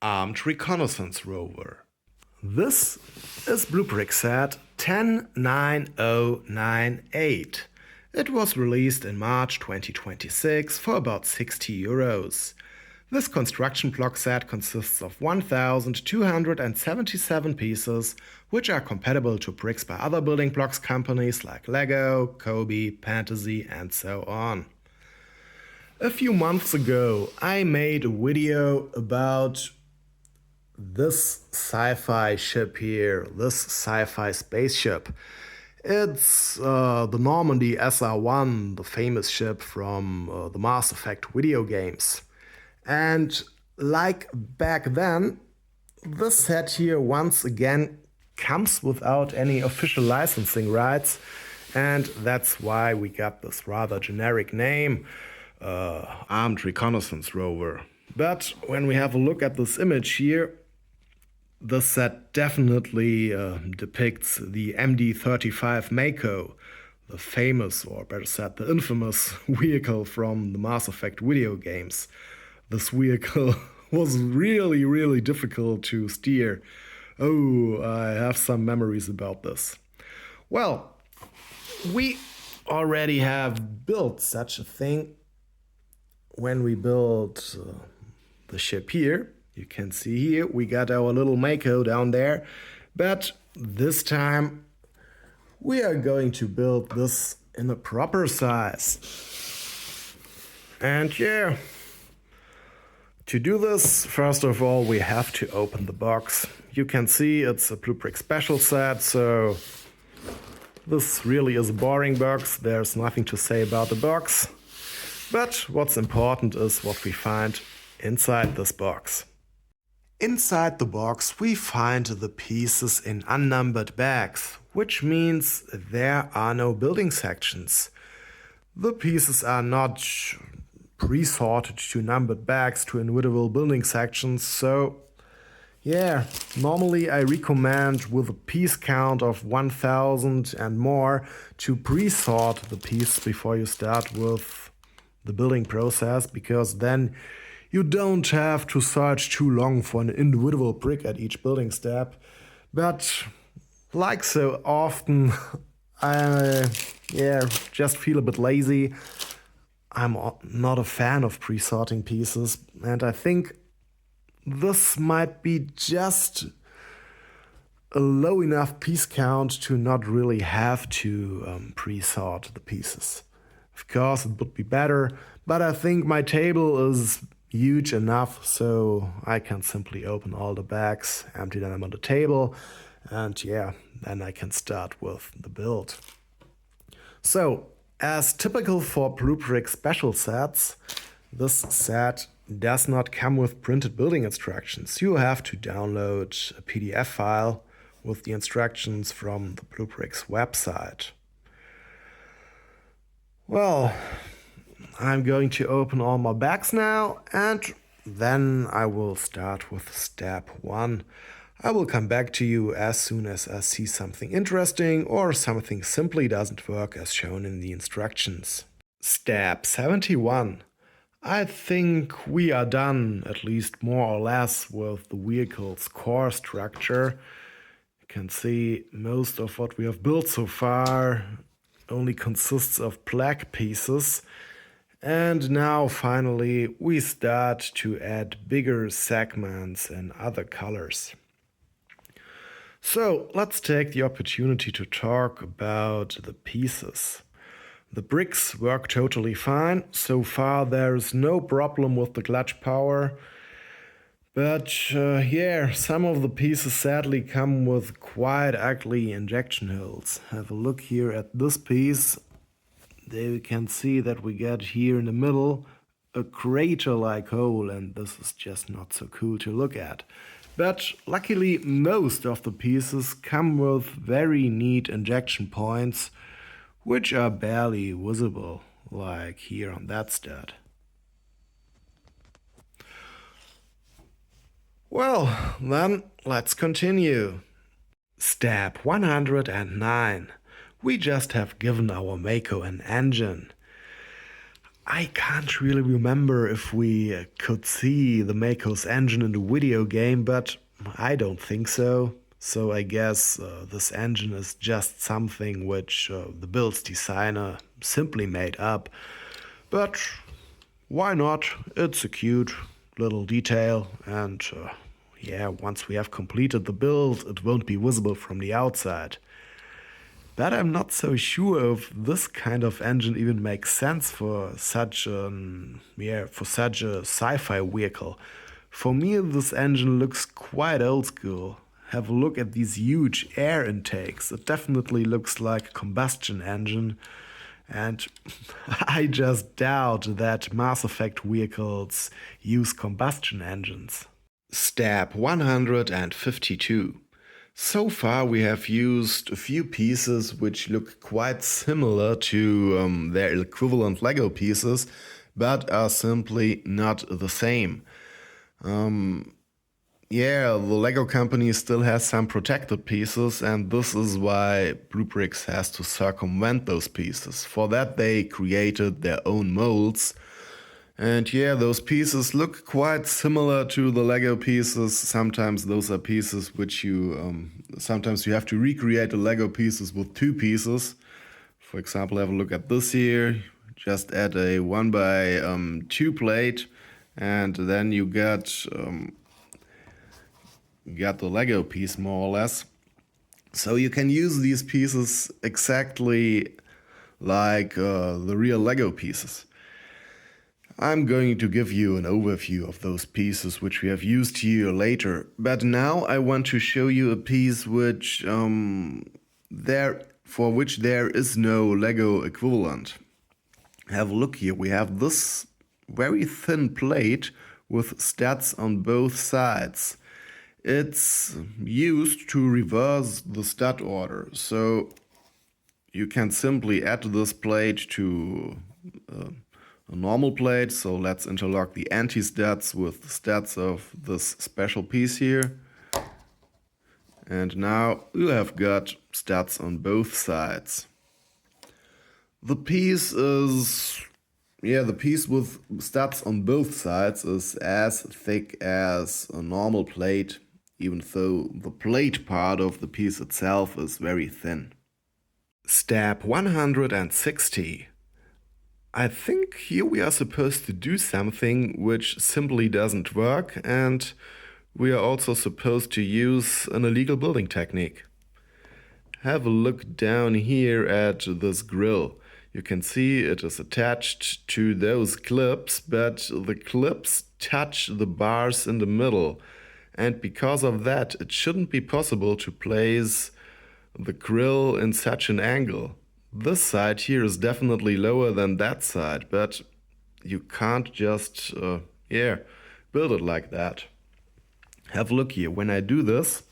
Armed Reconnaissance Rover. This is BlueBrixx set 109098. It was released in March 2026 for about €60. This construction block set consists of 1,277 pieces, which are compatible to bricks by other building blocks companies like Lego, Kobe, Fantasy, and so on. A few months ago, I made a video about this sci-fi ship here, this sci-fi spaceship. It's the Normandy SR-1, the famous ship from the Mass Effect video games. And like back then, this set here once again comes without any official licensing rights, and that's why we got this rather generic name, Armed Reconnaissance Rover. But when we have a look at this image here, this set definitely depicts the MD-35 Mako, the famous, or better said, the infamous vehicle from the Mass Effect video games. This vehicle was really difficult to steer. Oh, I have some memories about this. Well, we already have built such a thing when we built the ship here. You can see here we got our little Mako down there, but this time we are going to build this in a proper size. And yeah, to do this, first of all, we have to open the box. You can see it's a BlueBrixx special set, so this really is a boring box. There's nothing to say about the box. But what's important is what we find inside this box. Inside the box we find the pieces in unnumbered bags, which means there are no building sections. The pieces are not pre-sorted to numbered bags to individual building sections, so yeah, normally I recommend with a piece count of 1,000 and more to pre-sort the piece before you start with the building process, because then you don't have to search too long for an individual brick at each building step. But like so often, I just feel a bit lazy. I'm not a fan of pre-sorting pieces, and I think this might be just a low enough piece count to not really have to pre-sort the pieces. Of course, it would be better, but I think my table is huge enough, so I can simply open all the bags, empty them on the table, and yeah, then I can start with the build. So, as typical for BlueBrixx special sets, this set does not come with printed building instructions. You have to download a PDF file with the instructions from the BlueBrixx website. Well, I'm going to open all my bags now, and then I will start with step 1. I will come back to you as soon as I see something interesting or something simply doesn't work as shown in the instructions. Step 71. I think we are done, at least more or less, with the vehicle's core structure. You can see most of what we have built so far only consists of black pieces. And now finally we start to add bigger segments in other colors. So let's take the opportunity to talk about the pieces. The bricks work totally fine. So far there is no problem with the clutch power. But yeah, some of the pieces sadly come with quite ugly injection holes. Have a look here at this piece. There you can see that we get here in the middle a crater-like hole, and this is just not so cool to look at. But luckily most of the pieces come with very neat injection points, which are barely visible, like here on that stud. Well, then let's continue. Step 109. We just have given our Mako an engine. I can't really remember if we could see the Mako's engine in the video game, but I don't think so. So I guess this engine is just something which the build's designer simply made up. But why not? It's a cute little detail, and yeah, once we have completed the build, it won't be visible from the outside. But I'm not so sure if this kind of engine even makes sense for such a sci-fi vehicle. For me, this engine looks quite old school. Have a look at these huge air intakes. It definitely looks like a combustion engine. And I just doubt that Mass Effect vehicles use combustion engines. Step 152. So far we have used a few pieces which look quite similar to their equivalent Lego pieces, but are simply not the same. Yeah, the Lego company still has some protected pieces, and this is why BlueBrixx has to circumvent those pieces. For that, they created their own molds. And yeah, those pieces look quite similar to the Lego pieces. Sometimes those are pieces which sometimes you have to recreate the Lego pieces with two pieces. For example, have a look at this here. Just add a 1x2 plate, and then you got the Lego piece more or less. So you can use these pieces exactly like the real Lego pieces. I'm going to give you an overview of those pieces which we have used here later, but now I want to show you a piece which for which there is no Lego equivalent. Have a look here. We have this very thin plate with stats on both sides. It's used to reverse the stat order, so you can simply add this plate to a normal plate. So let's interlock the anti-stats with the stats of this special piece here. And now you have got stats on both sides. The piece with stats on both sides is as thick as a normal plate, even though the plate part of the piece itself is very thin. Step 160. I think here we are supposed to do something which simply doesn't work, and we are also supposed to use an illegal building technique. Have a look down here at this grill. You can see it is attached to those clips, but the clips touch the bars in the middle. And because of that, it shouldn't be possible to place the grill in such an angle. This side here is definitely lower than that side, but you can't just, build it like that. Have a look here. When I do this,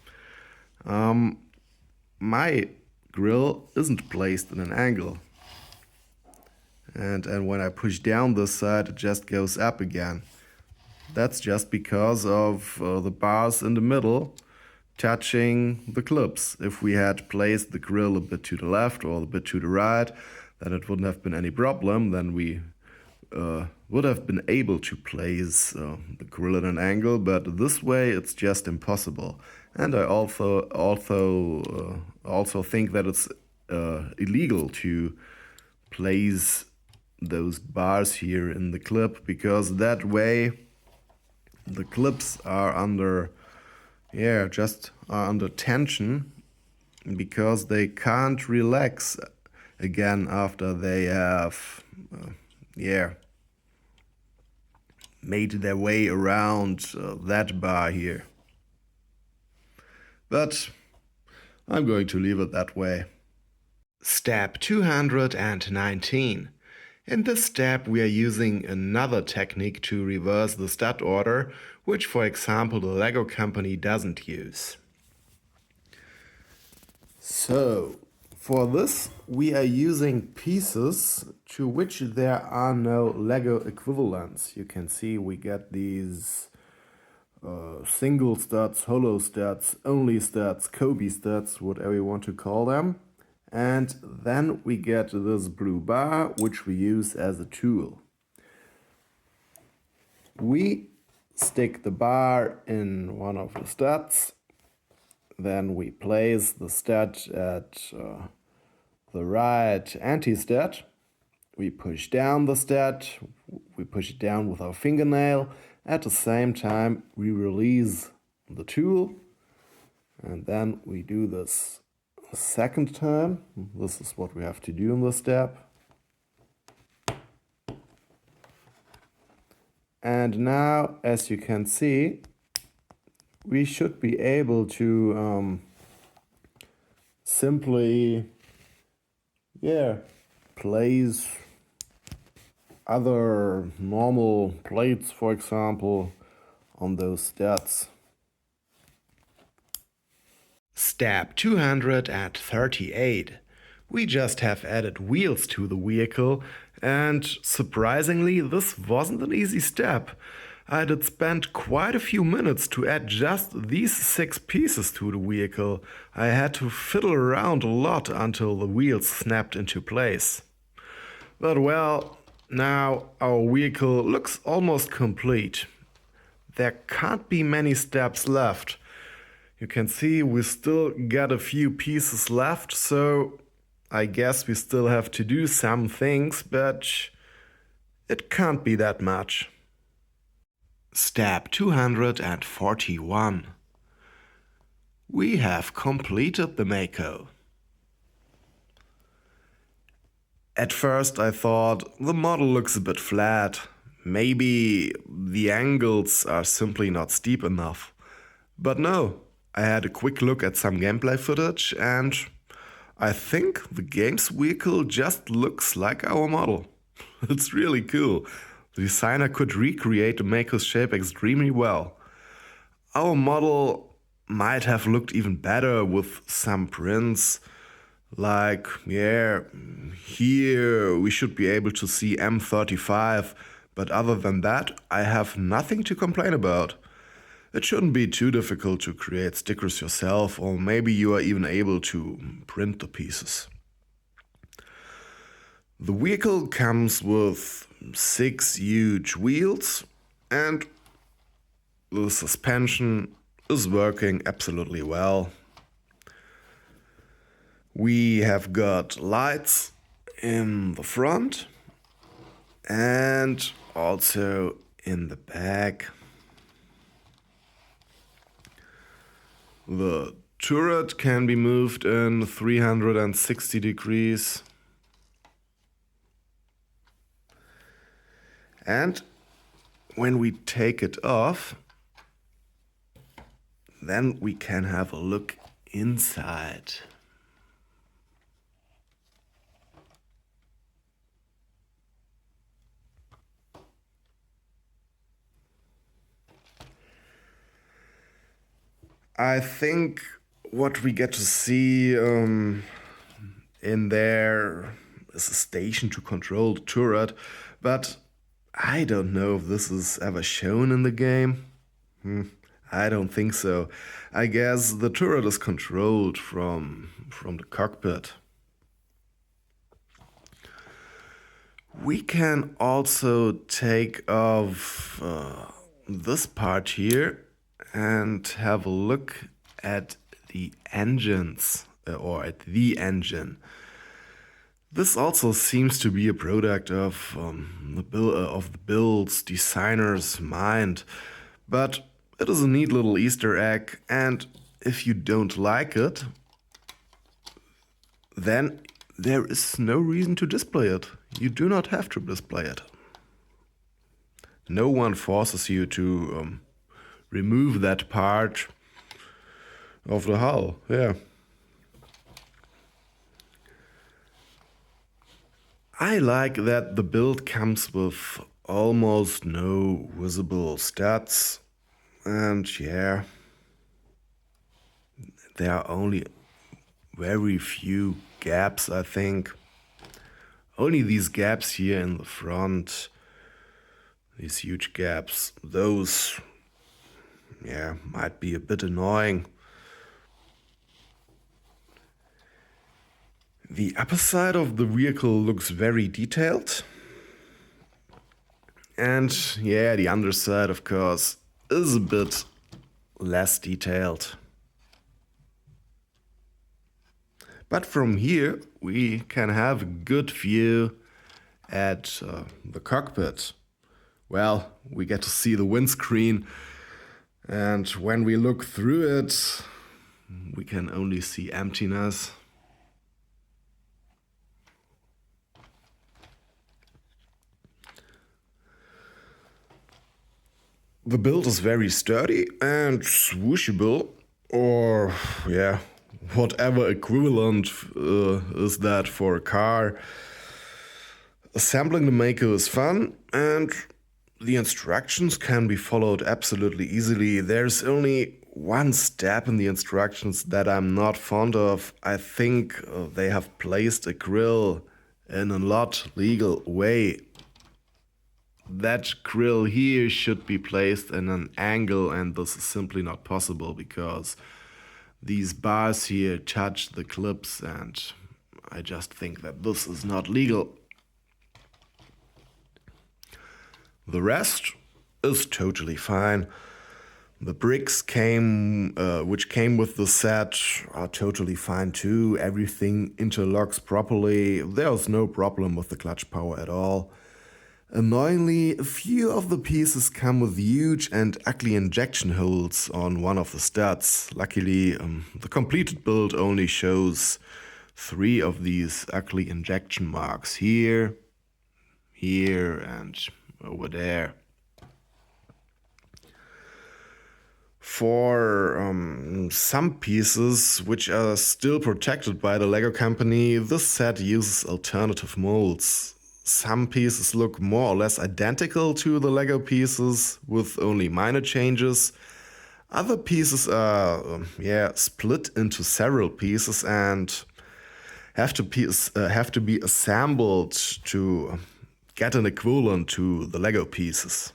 my grill isn't placed in an angle. And when I push down this side, it just goes up again. That's just because of the bars in the middle touching the clips. If we had placed the grill a bit to the left or a bit to the right, then it wouldn't have been any problem. Then we would have been able to place the grill at an angle, but this way it's just impossible. And I also think that it's illegal to place those bars here in the clip, because that way the clips are under tension, because they can't relax again after they have made their way around that bar here. But I'm going to leave it that way. Step 219. In this step we are using another technique to reverse the stat order, which for example the Lego company doesn't use. So, for this we are using pieces to which there are no Lego equivalents. You can see we get these single stats, hollow stats, only stats, Kobe stats, whatever you want to call them. And then we get this blue bar, which we use as a tool. We stick the bar in one of the studs, then we place the stud at the right anti-stud. We push down the stud, we push it down with our fingernail. At the same time, we release the tool, and then we do this a second time. This is what we have to do in this step. And now, as you can see, we should be able to simply, place other normal plates, for example, on those studs. Step 238. We just have added wheels to the vehicle, and surprisingly, this wasn't an easy step. I did spend quite a few minutes to add just these 6 pieces to the vehicle. I had to fiddle around a lot until the wheels snapped into place. But well, now our vehicle looks almost complete. There can't be many steps left. You can see we still got a few pieces left, so I guess we still have to do some things, but it can't be that much. Step 241. We have completed the Mako. At first I thought the model looks a bit flat. Maybe the angles are simply not steep enough. But no, I had a quick look at some gameplay footage and I think the game's vehicle just looks like our model. It's really cool. The designer could recreate the Mako's shape extremely well. Our model might have looked even better with some prints. Like, here we should be able to see M35, but other than that, I have nothing to complain about. It shouldn't be too difficult to create stickers yourself, or maybe you are even able to print the pieces. The vehicle comes with 6 huge wheels, and the suspension is working absolutely well. We have got lights in the front and also in the back. The turret can be moved in 360 degrees. And when we take it off, then we can have a look inside. I think what we get to see in there is a station to control the turret, but I don't know if this is ever shown in the game. I don't think so. I guess the turret is controlled from the cockpit. We can also take off this part here and have a look at the engines, or at the engine. This also seems to be a product of the build's designer's mind, but it is a neat little Easter egg, and if you don't like it, then there is no reason to display it. You do not have to display it. No one forces you to remove that part of the hull. I like that the build comes with almost no visible studs, and there are only very few gaps, I think. Only these gaps here in the front, these huge gaps, those might be a bit annoying. The upper side of the vehicle looks very detailed. And yeah, the underside, of course, is a bit less detailed. But from here, we can have a good view at the cockpit. Well, we get to see the windscreen, and when we look through it, we can only see emptiness. The build is very sturdy and swooshable, or yeah, whatever equivalent is that for a car. Assembling the Mako is fun, and the instructions can be followed absolutely easily. There's only one step in the instructions that I'm not fond of. I think they have placed a grill in a not legal way. That grill here should be placed in an angle, and this is simply not possible because these bars here touch the clips, and I just think that this is not legal. The rest is totally fine. The bricks which came with the set are totally fine too. Everything interlocks properly. There's no problem with the clutch power at all. Annoyingly, a few of the pieces come with huge and ugly injection holes on one of the studs. Luckily, the completed build only shows 3 of these ugly injection marks here, here, and over there. For some pieces which are still protected by the Lego company, this set uses alternative molds. Some pieces look more or less identical to the Lego pieces with only minor changes. Other pieces are split into several pieces and have to be assembled to get an equivalent to the Lego pieces.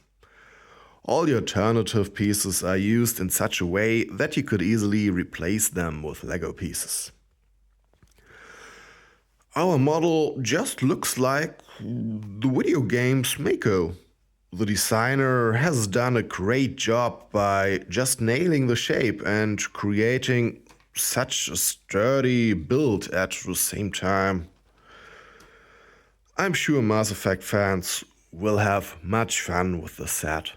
All the alternative pieces are used in such a way that you could easily replace them with Lego pieces. Our model just looks like the video game's Mako. The designer has done a great job by just nailing the shape and creating such a sturdy build at the same time. I'm sure Mass Effect fans will have much fun with the set.